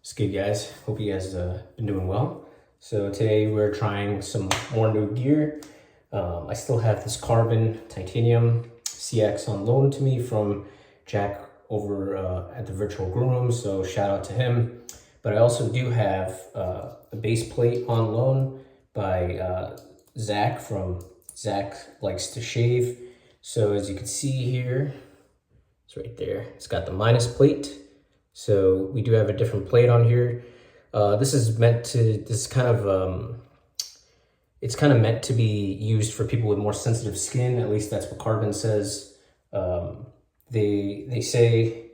What's good, guys? Hope you guys been doing well. So today we're trying some more new gear. I still have this carbon titanium CX on loan to me from Jack over at the virtual groom room, so shout out to him. But I also do have a base plate on loan by Zach from Zach Likes to Shave. So as you can see here, it's right there. It's got the minus plate. So we do have a different plate on here. This is meant to, it's kind of meant to be used for people with more sensitive skin. At least that's what Carbon says. They say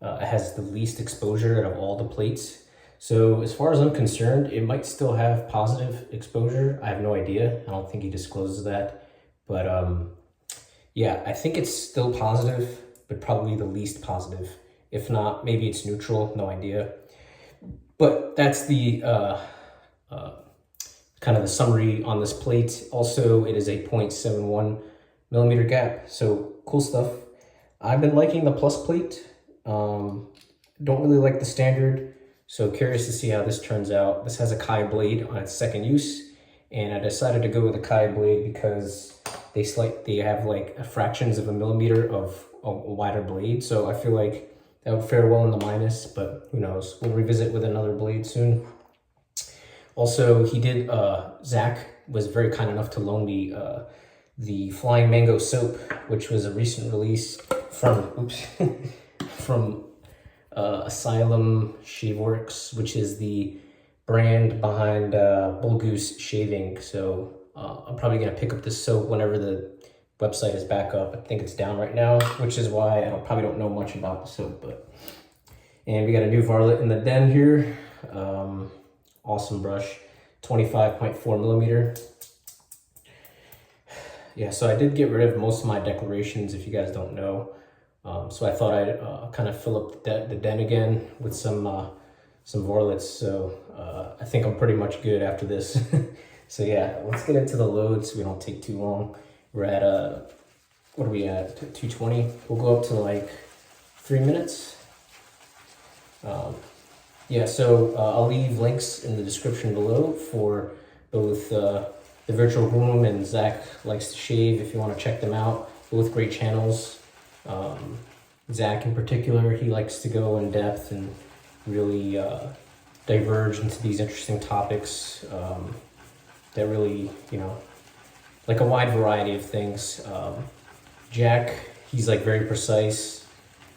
it has the least exposure out of all the plates. So as far as I'm concerned, it might still have positive exposure. I have no idea. I don't think he discloses that. But yeah, I think it's still positive, but probably the least positive. If not, maybe it's neutral, no idea. But that's the kind of the summary on this plate. Also, it is a 0.71 millimeter gap, so cool stuff. I've been liking the plus plate. Don't really like the standard, so curious to see how this turns out. This has a Kai blade on its second use, and I decided to go with a Kai blade because they have like fractions of a millimeter of a wider blade, so I feel like that would fare well in the minus, but who knows? We'll revisit with another blade soon. Also, Zach was very kind enough to loan me the Flying Mango soap, which was a recent release from, from Asylum Shaveworks, which is the brand behind Bull Goose Shaving. So I'm probably gonna pick up this soap whenever the website is back up. I think it's down right now, which is why I probably don't know much about the soap. And we got a new Varlet in the den here. Awesome brush, 25.4 millimeter. Yeah, so I did get rid of most of my declarations, if you guys don't know. So I thought I'd kind of fill up the den again with some Varlets. So I think I'm pretty much good after this. So yeah, let's get into the load so we don't take too long. We're at, what are we at, 220? We'll go up to like 3 minutes. Yeah, so I'll leave links in the description below for both the virtual groom and Zach Likes to Shave if you want to check them out. Both great channels. Zach in particular, he likes to go in depth and really diverge into these interesting topics that really, like a wide variety of things. Jack, he's like very precise.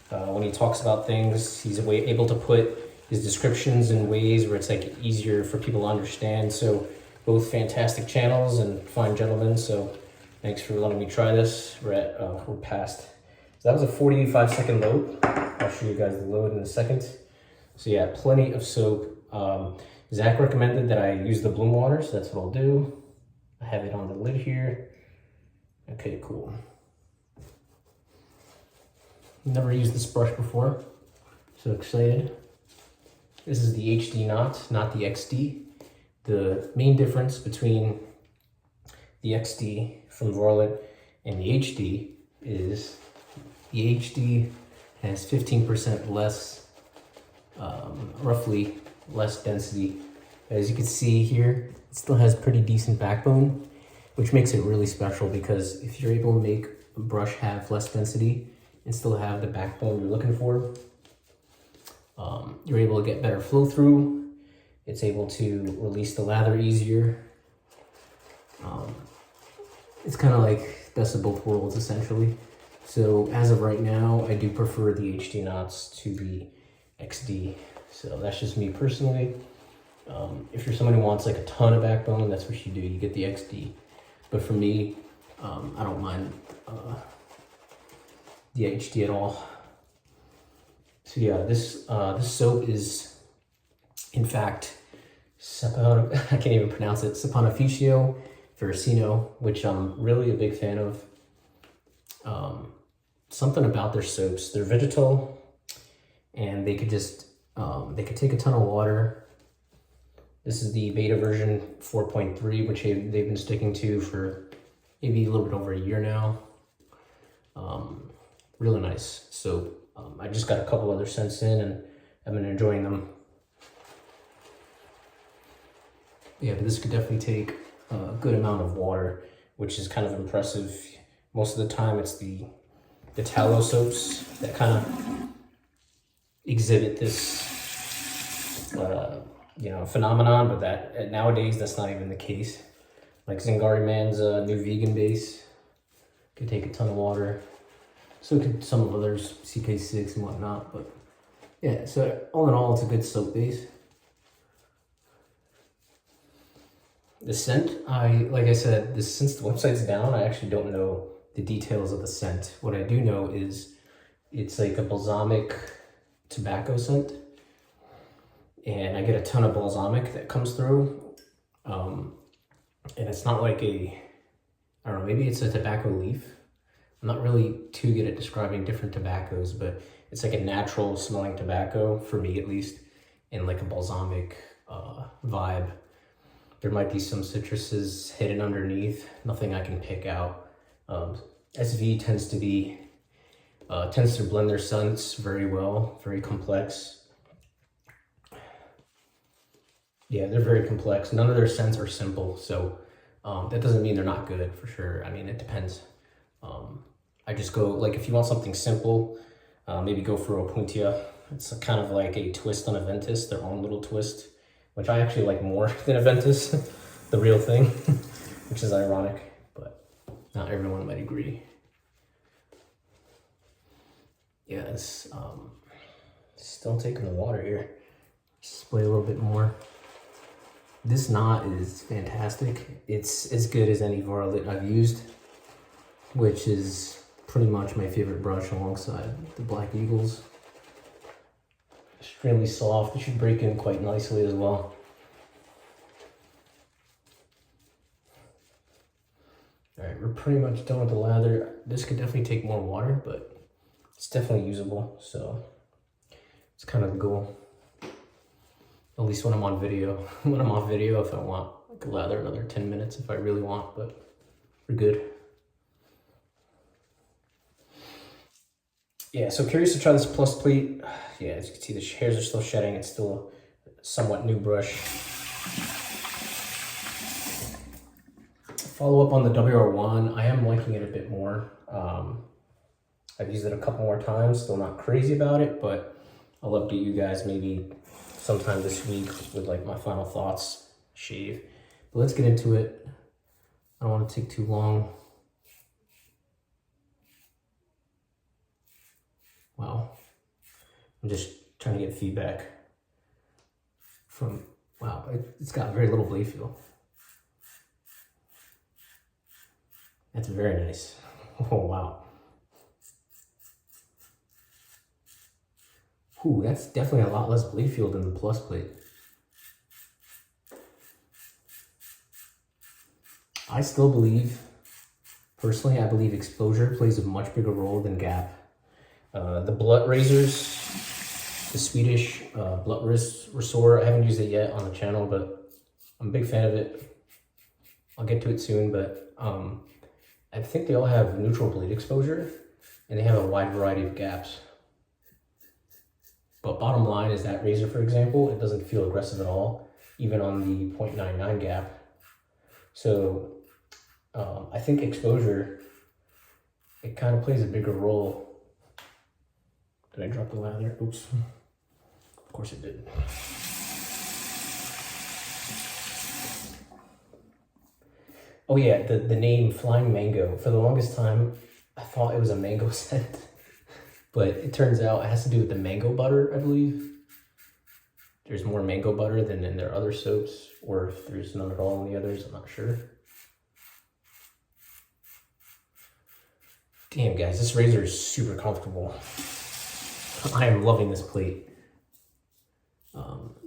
When he talks about things, he's able to put his descriptions in ways where it's like easier for people to understand. So both fantastic channels and fine gentlemen. So thanks for letting me try this. We're past. So that was a 45-second load. I'll show you guys the load in a second. So yeah, plenty of soap. Zach recommended that I use the bloom water, so that's what I'll do. I have it on the lid here. Okay, cool. Never used this brush before, so excited. This is the HD knot, not the XD. The main difference between the XD from Varlet and the HD is the HD has 15% less, roughly less density. As you can see here, it still has pretty decent backbone, which makes it really special because if you're able to make a brush have less density and still have the backbone you're looking for, you're able to get better flow through. It's able to release the lather easier. It's kind of like best of both worlds essentially. So as of right now, I do prefer the HD knots to the XD. So that's just me personally. If you're someone who wants like a ton of backbone, that's what you do. You get the XD. But for me, I don't mind the HD at all. So yeah, this soap is, in fact, I can't even pronounce it, Saponificio Varesino, which I'm really a big fan of. Something about their soaps, they're vegetal, and they could just, they could take a ton of water. This is the beta version 4.3, which they've been sticking to for maybe a little bit over a year now. Really nice soap. I just got a couple other scents in and I've been enjoying them. Yeah, but this could definitely take a good amount of water, which is kind of impressive. Most of the time it's the tallow soaps that kind of exhibit this, you know, phenomenon, but that nowadays that's not even the case. Like Zingari Man's new vegan base could take a ton of water. So could some of others, CK6 and whatnot, but yeah, so all in all, it's a good soap base. The scent, like I said, since the website's down, I actually don't know the details of the scent. What I do know is it's like a balsamic tobacco scent, and I get a ton of balsamic that comes through. And it's not like I don't know, maybe it's a tobacco leaf. I'm not really too good at describing different tobaccos, but it's like a natural smelling tobacco, for me at least, and like a balsamic vibe. There might be some citruses hidden underneath, nothing I can pick out. SV tends to blend their scents very well, very complex. Yeah, they're very complex. None of their scents are simple, so that doesn't mean they're not good, for sure. I mean, it depends. I just go, like, if you want something simple, maybe go for Opuntia. It's kind of like a twist on Aventus, their own little twist, which I actually like more than Aventus, the real thing, which is ironic, but not everyone might agree. Yeah, it's still taking the water here. Display a little bit more. This knot is fantastic. It's as good as any Varlet I've used, which is pretty much my favorite brush alongside the Black Eagles. Extremely soft. It should break in quite nicely as well. All right, we're pretty much done with the lather. This could definitely take more water, but it's definitely usable. So it's kind of the goal. At least when I'm on video. When I'm off video, if I want, I could lather another 10 minutes if I really want, but we're good. Yeah, so curious to try this plus plate. Yeah, as you can see, the hairs are still shedding. It's still a somewhat new brush. Follow up on the WR1. I am liking it a bit more. I've used it a couple more times. Still not crazy about it, but I'll update you guys maybe sometime this week with like my final thoughts, shave. But let's get into it. I don't want to take too long. Wow. I'm just trying to get feedback from, wow, it's got very little blade feel. That's very nice. Oh, wow. Ooh, that's definitely a lot less blade feel than the plus plate. I still believe, personally, I believe exposure plays a much bigger role than gap. The blunt razors, the Swedish blunt resort, I haven't used it yet on the channel, but I'm a big fan of it. I'll get to it soon, but I think they all have neutral blade exposure, and they have a wide variety of gaps. But bottom line is that razor, for example, it doesn't feel aggressive at all, even on the 0.99 gap. So I think exposure, it kind of plays a bigger role. Did I drop the lather? Oops. Of course it did. Oh yeah, the name Flying Mango. For the longest time, I thought it was a mango scent. But it turns out it has to do with the mango butter, I believe. There's more mango butter than in their other soaps, or if there's none at all in the others, I'm not sure. Damn guys, this razor is super comfortable. I am loving this plate.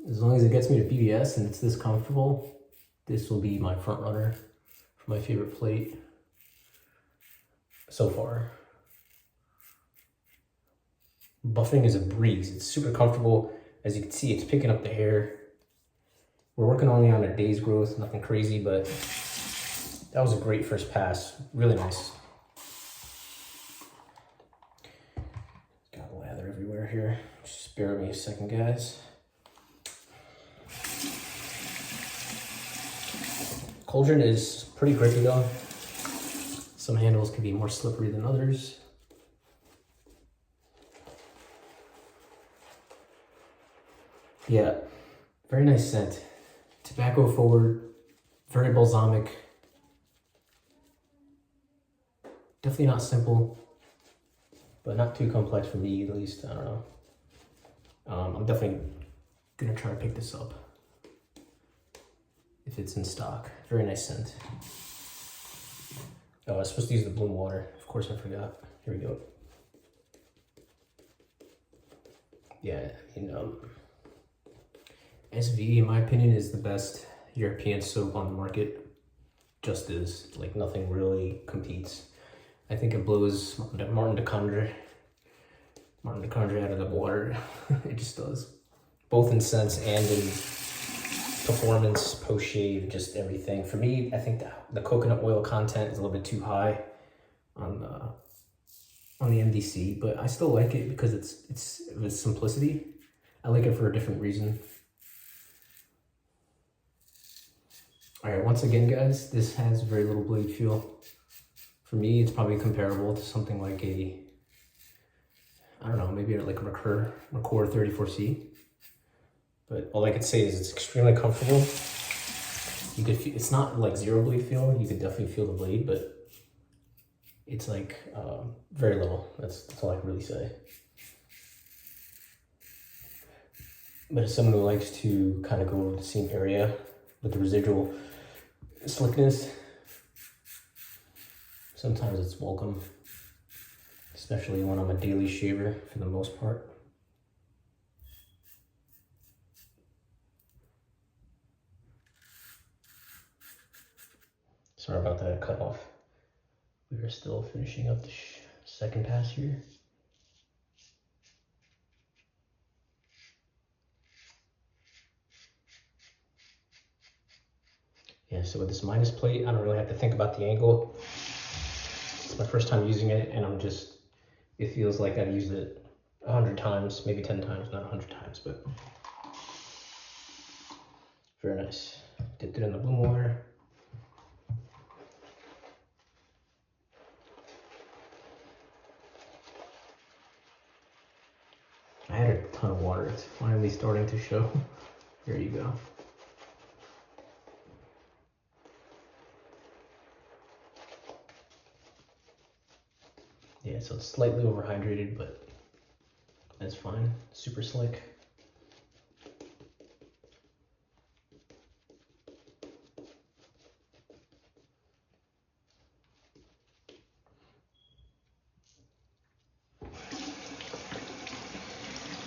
As long as it gets me to PBS and it's this comfortable, this will be my front runner for my favorite plate so far. Buffing is a breeze. It's super comfortable. As you can see, it's picking up the hair. We're working only on a day's growth, nothing crazy, but that was a great first pass. Really nice. Got lather everywhere here. Just bear with me a second, guys. Cauldron is pretty grippy though. Some handles can be more slippery than others. Yeah, very nice scent. Tobacco forward, very balsamic. Definitely not simple, but not too complex for me at least. I don't know. I'm definitely gonna try to pick this up if it's in stock. Very nice scent. Oh, I was supposed to use the bloom water. Of course I forgot. Here we go. Yeah, SV, in my opinion, is the best European soap on the market. Just is. Like, nothing really competes. I think it blows Martin de Condre out of the water. It just does. Both in scents and in performance, post-shave, just everything. For me, I think the coconut oil content is a little bit too high on the MDC, but I still like it because it's simplicity. I like it for a different reason. All right, once again, guys, this has very little blade feel. For me, it's probably comparable to something like a, I don't know, maybe like a Recur 34C. But all I could say is it's extremely comfortable. You could feel, it's not like zero blade feel. You could definitely feel the blade, but it's like very little. That's all I can really say. But as someone who likes to kind of go over the same area with the residual slickness, sometimes it's welcome, especially when I'm a daily shaver for the most part. Sorry about that cut off. We are still finishing up the second pass here. Yeah, so with this minus plate, I don't really have to think about the angle. It's my first time using it, and it feels like I've used it 100 times, maybe 10 times, not 100 times, but very nice. Dipped it in the bloom water. I had a ton of water. It's finally starting to show. There you go. Yeah, so it's slightly overhydrated, but that's fine. Super slick.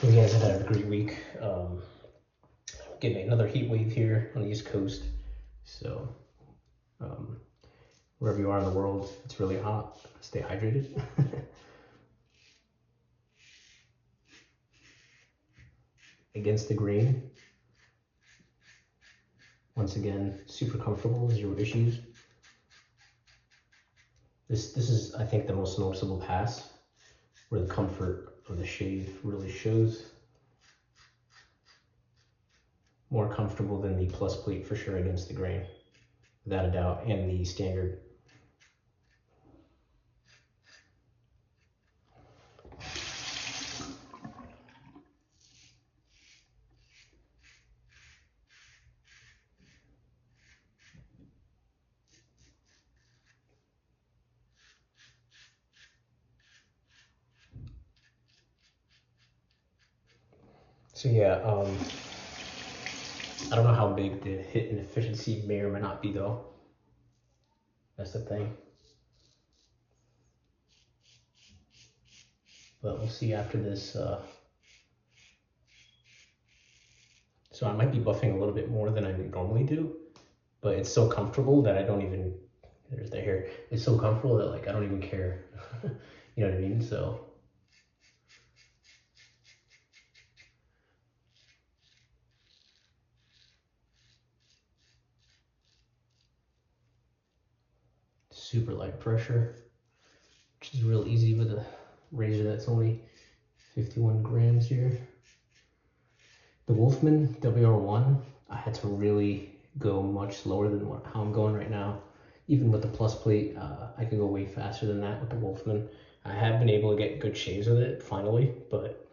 You guys have had a great week. Getting another heat wave here on the East Coast. So wherever you are in the world, it's really hot. Stay hydrated. Against the grain. Once again, super comfortable, zero issues. This is, I think, the most noticeable pass where the comfort of the shave really shows. More comfortable than the plus plate for sure against the grain, without a doubt, and the standard. So yeah, I don't know how big the hit and efficiency may or may not be though. That's the thing. But we'll see after this. So I might be buffing a little bit more than I normally do, but it's so comfortable that I don't even, there's the hair. It's so comfortable that like I don't even care. You know what I mean? So super light pressure, which is real easy with a razor that's only 51 grams here. The Wolfman WR1, I had to really go much slower than how I'm going right now. Even with the plus plate, I can go way faster than that with the Wolfman. I have been able to get good shaves with it finally, but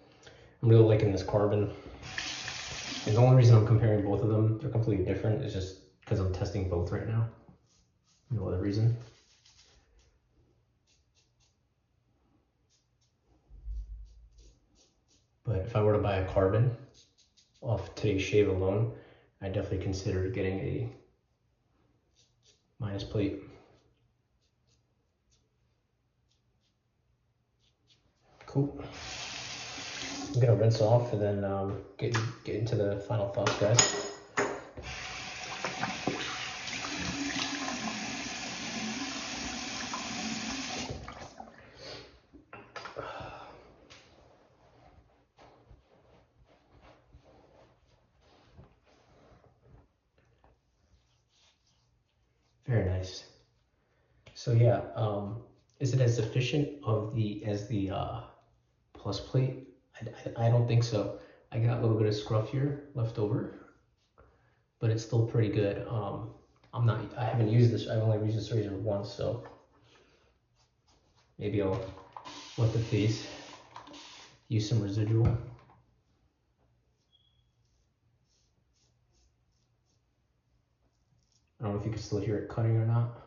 I'm really liking this carbon. And the only reason I'm comparing both of them, they're completely different, is just because I'm testing both right now. No other reason. But if I were to buy a carbon off today's shave alone, I definitely consider getting a minus plate. Cool. I'm gonna rinse off and then get into the final thoughts, guys. Very nice. So yeah, is it as efficient as the plus plate? I don't think so. I got a little bit of scruff here left over, but it's still pretty good. I haven't used this. I've only used this razor once, so maybe I'll let the face use some residual. I don't know if you can still hear it cutting or not.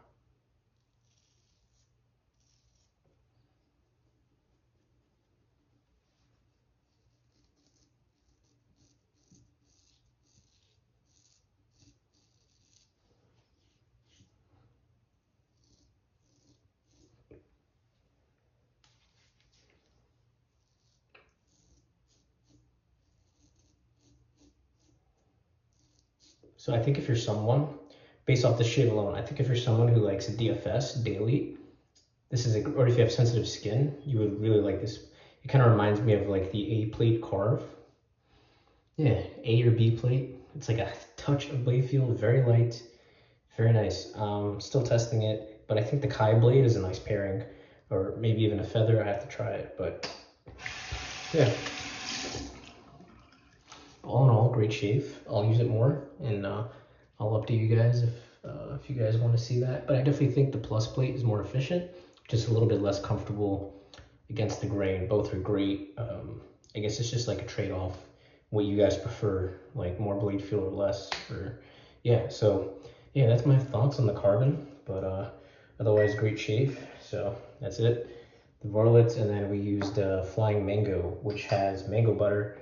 So I think if you're someone, based off the shave alone, I think if you're someone who likes a DFS daily, this is or if you have sensitive skin, you would really like this. It kind of reminds me of like the A plate carve. Yeah, A or B plate. It's like a touch of blade feel, very light, very nice. Still testing it, but I think the Kai blade is a nice pairing, or maybe even a feather. I have to try it, but yeah. All in all, great shave. I'll use it more, and I'll update you guys if you guys want to see that. But I definitely think the plus plate is more efficient, just a little bit less comfortable against the grain. Both are great. I guess it's just like a trade-off. What you guys prefer, like more blade feel or less, or yeah. So yeah, that's my thoughts on the carbon. But otherwise, great shave. So that's it. The Varlet, and then we used Flying Mango, which has mango butter,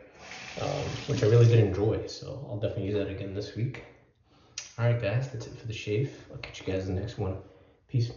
which I really did enjoy. So I'll definitely use that again this week. All right, guys, that's it for the shave. I'll catch you guys in the next one. Peace.